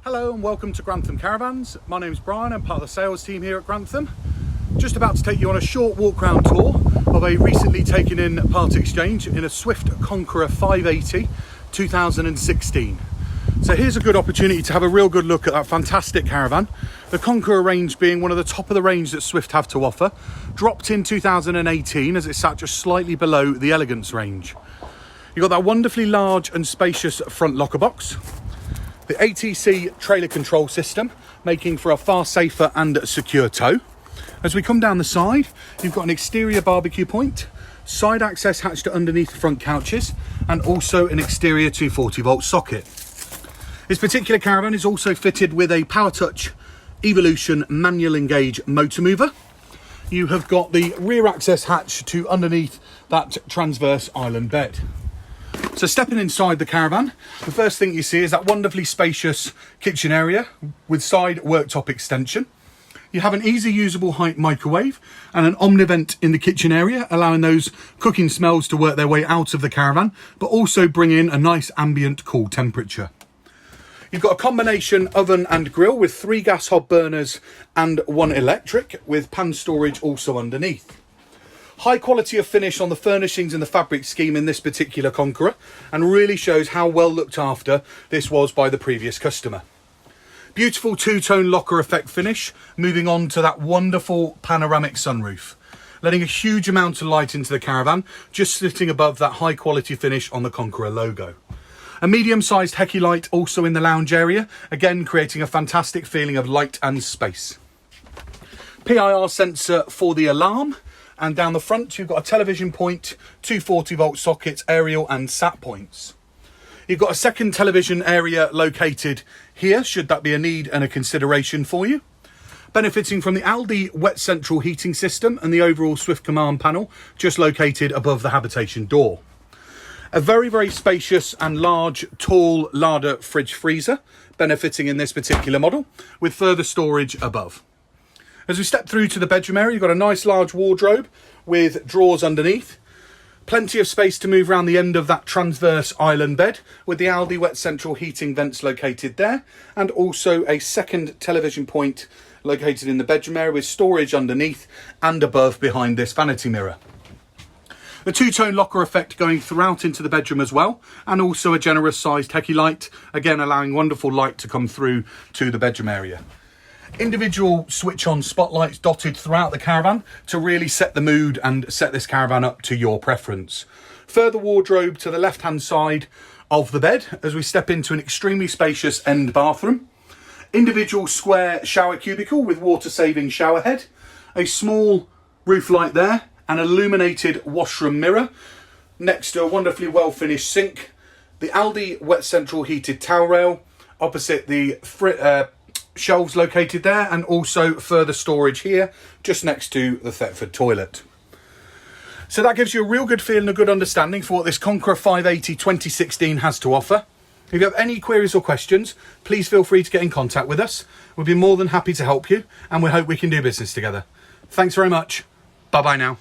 Hello and welcome to Grantham Caravans. My name's Brian, I'm part of the sales team here at Grantham. Just about to take you on a short walk round tour of a recently taken in part exchange in a Swift Conqueror 580 2016. So here's a good opportunity to have a real good look at that fantastic caravan. The Conqueror range being one of the top of the range that Swift have to offer, dropped in 2018 as it sat just slightly below the Elegance range. You've got that wonderfully large and spacious front locker box. The ATC trailer control system, making for a far safer and secure tow. As we come down the side, you've got an exterior barbecue point, side access hatch to underneath the front couches, and also an exterior 240 volt socket. This particular caravan is also fitted with a PowerTouch Evolution manual engage motor mover. You have got the rear access hatch to underneath that transverse island bed. So stepping inside the caravan, the first thing you see is that wonderfully spacious kitchen area with side worktop extension. You have an easy usable height microwave and an omnivent in the kitchen area, allowing those cooking smells to work their way out of the caravan, but also bring in a nice ambient cool temperature. You've got a combination oven and grill with 3 gas hob burners and 1 electric, with pan storage also underneath. High quality of finish on the furnishings and the fabric scheme in this particular Conqueror, and really shows how well looked after this was by the previous customer. Beautiful two-tone locker effect finish, moving on to that wonderful panoramic sunroof, letting a huge amount of light into the caravan, just sitting above that high quality finish on the Conqueror logo. A medium-sized Hecky light also in the lounge area, again creating a fantastic feeling of light and space. PIR sensor for the alarm. And down the front, you've got a television point, 240 volt sockets, aerial and sat points. You've got a second television area located here, should that be a need and a consideration for you. Benefiting from the Aldi wet central heating system and the overall Swift command panel, just located above the habitation door. A very, very spacious and large, tall larder fridge freezer, benefiting in this particular model, with further storage above. As we step through to the bedroom area, you've got a nice large wardrobe with drawers underneath. Plenty of space to move around the end of that transverse island bed, with the Aldi wet central heating vents located there, and also a second television point located in the bedroom area with storage underneath and above behind this vanity mirror. The two-tone locker effect going throughout into the bedroom as well, and also a generous sized Hecky light, again allowing wonderful light to come through to the bedroom area. Individual switch-on spotlights dotted throughout the caravan to really set the mood and set this caravan up to your preference. Further wardrobe to the left-hand side of the bed as we step into an extremely spacious end bathroom. Individual square shower cubicle with water-saving shower head. A small roof light there, an illuminated washroom mirror next to a wonderfully well-finished sink. The Aldi wet central heated towel rail opposite the shelves located there, and also further storage here just next to the Thetford toilet. So that gives you a real good feel and a good understanding for what this Conqueror 580 2016 has to offer. If you have any queries or questions, please feel free to get in contact with us. We'll be more than happy to help you, and we hope we can do business together. Thanks very much. Bye bye now.